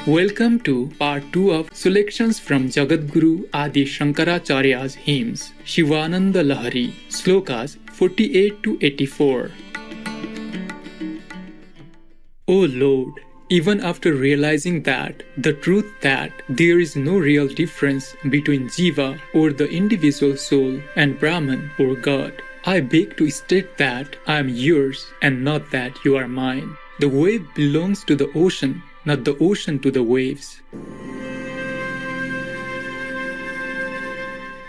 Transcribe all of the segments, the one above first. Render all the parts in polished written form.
Welcome to part 2 of selections from Jagatguru Adi Shankaracharya's hymns, Shivananda Lahari, Slokas 48 to 84. O Lord, even after realizing that the truth that there is no real difference between Jiva or the individual soul and Brahman or God, I beg to state that I am yours and not that you are mine. The wave belongs to the ocean, not the ocean to the waves.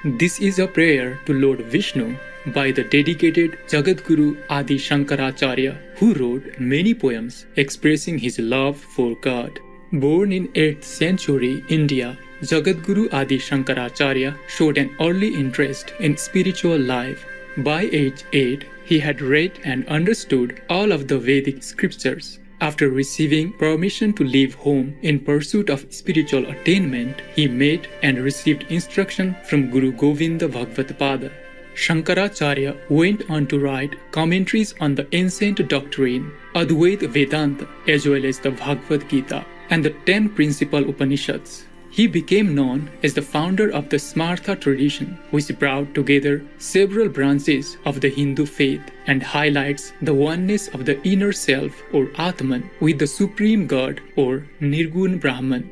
This is a prayer to Lord Vishnu by the dedicated Jagatguru Adi Shankaracharya, who wrote many poems expressing his love for God. Born in 8th century India, Jagatguru Adi Shankaracharya showed an early interest in spiritual life. By age 8, he had read and understood all of the Vedic scriptures. After receiving permission to leave home in pursuit of spiritual attainment, he met and received instruction from Guru Govinda Bhagavad-pada. Shankaracharya went on to write commentaries on the ancient doctrine, Advaita Vedanta, as well as the Bhagavad Gita and the 10 principal Upanishads. He became known as the founder of the Smartha tradition, which brought together several branches of the Hindu faith and highlights the oneness of the inner self or Atman with the Supreme God or Nirgun Brahman.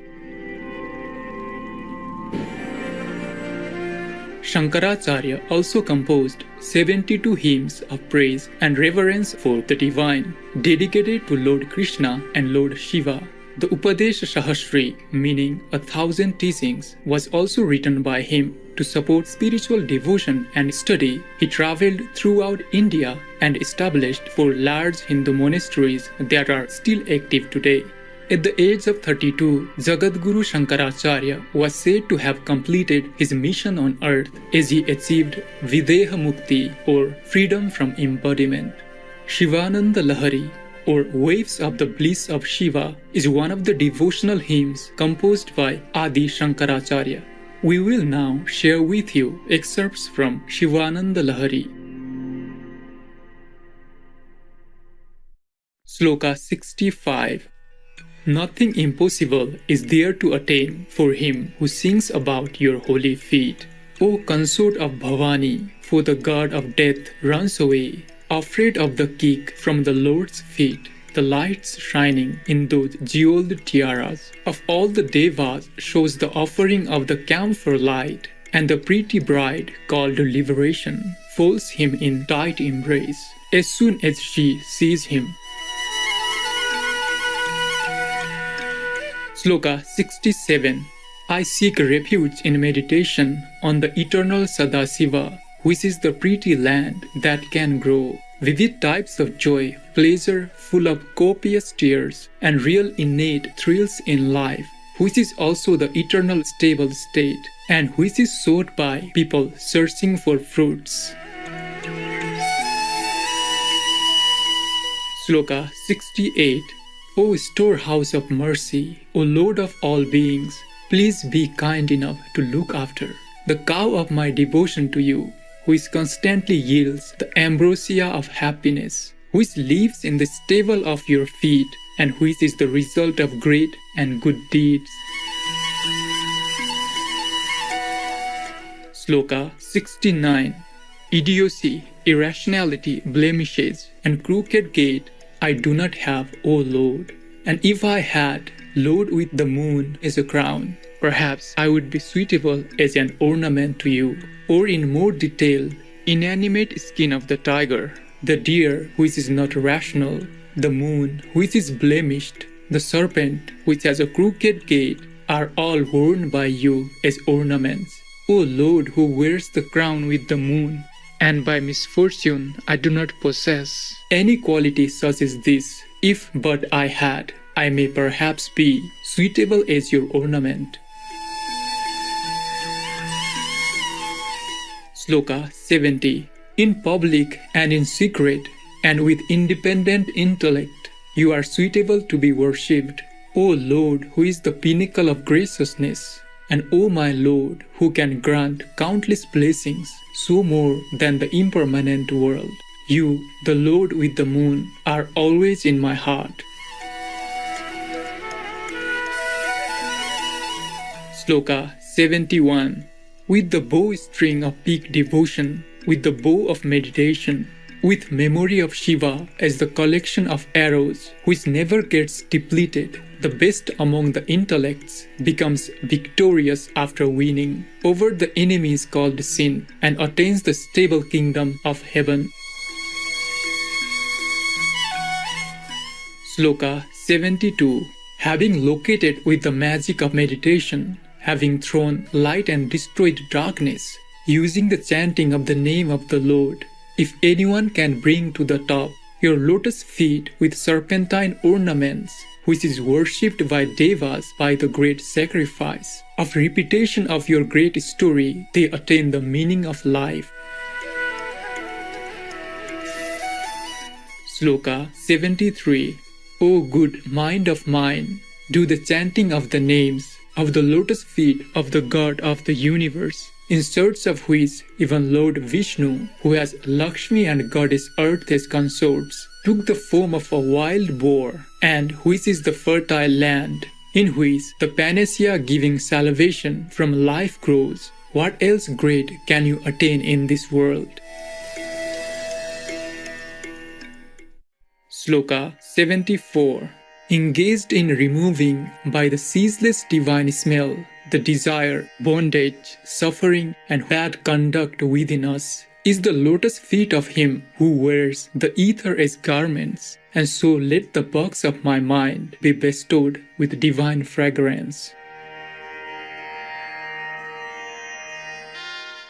Shankaracharya also composed 72 hymns of praise and reverence for the divine, dedicated to Lord Krishna and Lord Shiva. The Upadesha Sahasri, meaning 1,000 teachings, was also written by him. To support spiritual devotion and study, he travelled throughout India and established 4 large Hindu monasteries that are still active today. At the age of 32, Jagatguru Shankaracharya was said to have completed his mission on earth as he achieved Videha Mukti or freedom from embodiment. Shivananda Lahari or Waves of the Bliss of Shiva is one of the devotional hymns composed by Adi Shankaracharya. We will now share with you excerpts from Shivananda Lahari. Sloka 65. Nothing impossible is there to attain for him who sings about your holy feet. O consort of Bhavani, for the god of death runs away, afraid of the kick from the Lord's feet, the lights shining in those jeweled tiaras. Of all the devas shows the offering of the camphor light, and the pretty bride called liberation folds him in tight embrace as soon as she sees him. Sloka 67. I seek refuge in meditation on the eternal Sadasiva, which is the pretty land that can grow vivid types of joy, pleasure full of copious tears, and real innate thrills in life, which is also the eternal stable state, and which is sought by people searching for fruits. Sloka 68. O storehouse of mercy, O Lord of all beings, please be kind enough to look after the cow of my devotion to you, which constantly yields the ambrosia of happiness, which lives in the stable of your feet, and which is the result of great and good deeds. Sloka 69. Idiocy, irrationality, blemishes, and crooked gait I do not have, O Lord. And if I had, Lord, with the moon as a crown, perhaps I would be suitable as an ornament to you. Or in more detail, inanimate skin of the tiger, the deer which is not rational, the moon which is blemished, the serpent which has a crooked gait, are all worn by you as ornaments. O Lord, who wears the crown with the moon, and by misfortune I do not possess any quality such as this. If but I had, I may perhaps be suitable as your ornament. Sloka 70. In public and in secret, and with independent intellect, you are suitable to be worshipped, O Lord, who is the pinnacle of graciousness. And O my Lord, who can grant countless blessings, so more than the impermanent world, you, the Lord with the moon, are always in my heart. Sloka 71. With the bowstring of peak devotion, with the bow of meditation, with memory of Shiva as the collection of arrows which never gets depleted, the best among the intellects becomes victorious after winning over the enemies called sin and attains the stable kingdom of heaven. Sloka 72. Having located with the magic of meditation, having thrown light and destroyed darkness, using the chanting of the name of the Lord, if anyone can bring to the top your lotus feet with serpentine ornaments, which is worshipped by devas by the great sacrifice, of repetition of your great story, they attain the meaning of life. Sloka 73. O good mind of mine, do the chanting of the names of the lotus feet of the God of the universe, in search of which even Lord Vishnu, who has Lakshmi and Goddess Earth as consorts, took the form of a wild boar, and which is the fertile land, in which the panacea giving salvation from life grows. What else great can you attain in this world? Sloka 74. Engaged in removing by the ceaseless divine smell the desire, bondage, suffering, and bad conduct within us, is the lotus feet of him who wears the ether as garments, and so let the box of my mind be bestowed with divine fragrance.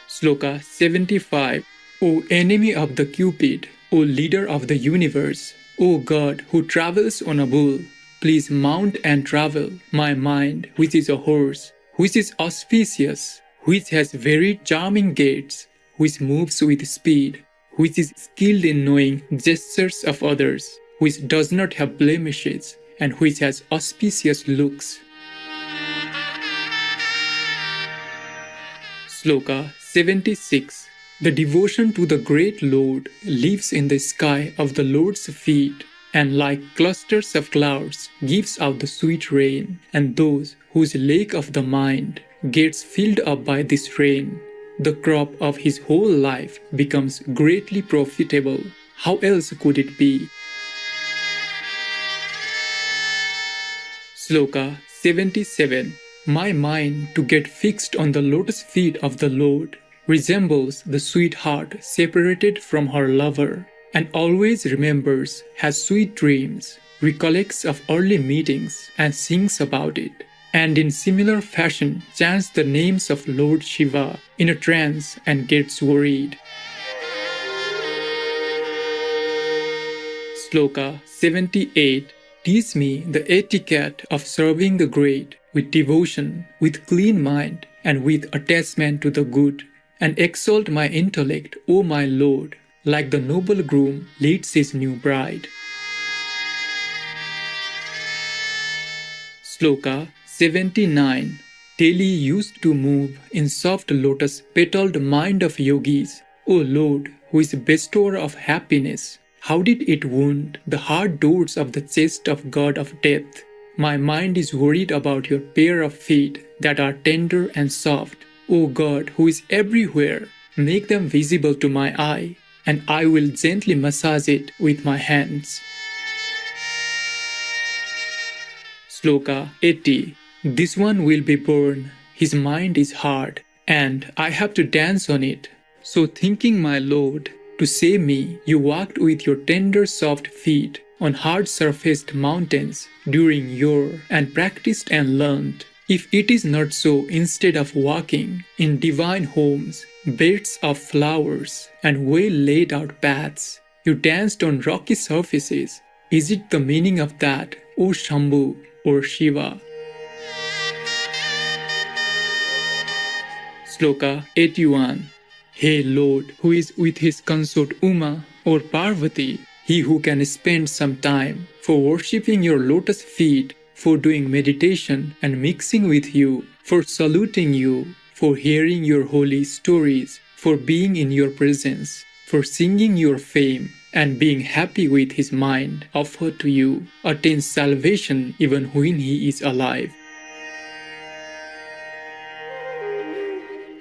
Sloka 75. O enemy of the Cupid, O leader of the universe, O God who travels on a bull, please mount and travel my mind, which is a horse, which is auspicious, which has very charming gaits, which moves with speed, which is skilled in knowing gestures of others, which does not have blemishes, and which has auspicious looks. Sloka 76. The devotion to the great Lord lives in the sky of the Lord's feet, and like clusters of clouds gives out the sweet rain, and those whose lake of the mind gets filled up by this rain, the crop of his whole life becomes greatly profitable. How else could it be? Sloka 77. My mind to get fixed on the lotus feet of the Lord resembles the sweetheart separated from her lover, and always remembers, has sweet dreams, recollects of early meetings, and sings about it, and in similar fashion chants the names of Lord Shiva in a trance and gets worried. Sloka 78. Teach me the etiquette of serving the great with devotion, with clean mind, and with attachment to the good, and exalt my intellect, O my Lord, like the noble groom leads his new bride. Sloka 79. Daily used to move in soft lotus-petaled mind of yogis, O Lord, who is bestower of happiness, how did it wound the hard doors of the chest of God of death? My mind is worried about your pair of feet that are tender and soft. O God, who is everywhere, make them visible to my eye, and I will gently massage it with my hands. Sloka 80. This one will be born, his mind is hard, and I have to dance on it. So thinking, my Lord, to save me, you walked with your tender soft feet on hard-surfaced mountains during your and practiced and learned. If it is not so, instead of walking in divine homes, beds of flowers, and well-laid-out paths, you danced on rocky surfaces. Is it the meaning of that, O Shambhu or Shiva? Sloka 81. Hey Lord, who is with his consort Uma or Parvati, he who can spend some time for worshipping your lotus feet, for doing meditation and mixing with you, for saluting you, for hearing your holy stories, for being in your presence, for singing your fame, and being happy with his mind offered to you, attains salvation even when he is alive.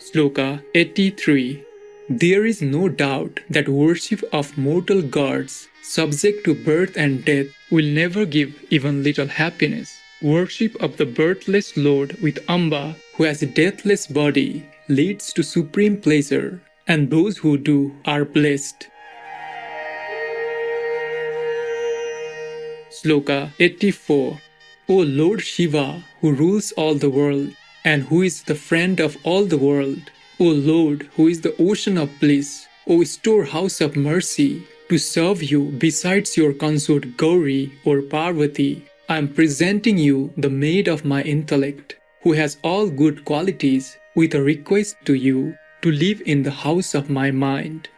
Sloka 83. There is no doubt that worship of mortal gods, subject to birth and death, will never give even little happiness. Worship of the birthless Lord with Amba, who has a deathless body, leads to supreme pleasure, and those who do are blessed. Sloka 84. O Lord Shiva, who rules all the world, and who is the friend of all the world, O Lord, who is the ocean of bliss, O storehouse of mercy, to serve you besides your consort Gauri or Parvati, I am presenting you the maid of my intellect, who has all good qualities, with a request to you to live in the house of my mind.